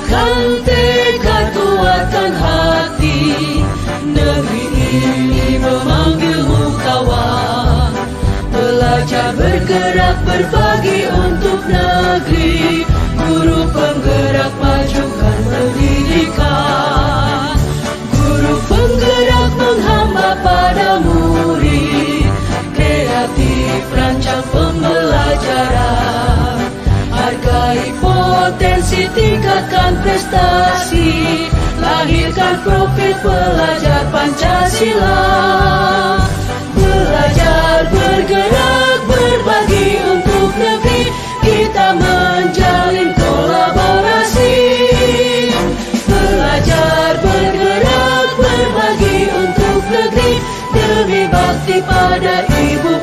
Kuatkan tekad, kuatkan hati, negeri ini memanggilmu kawan. Belajar bergerak berbagi untuk negeri, guru penggerak majukan pendidikan. Guru penggerak menghamba pada murid, kreatif rancang pembelajaran. Hargai potensi, tingkatkan prestasi, lahirkan profil pelajar Pancasila. Belajar bergerak berbagi untuk negeri, kita menjalin kolaborasi. Belajar bergerak berbagi untuk negeri, demi bakti pada Ibu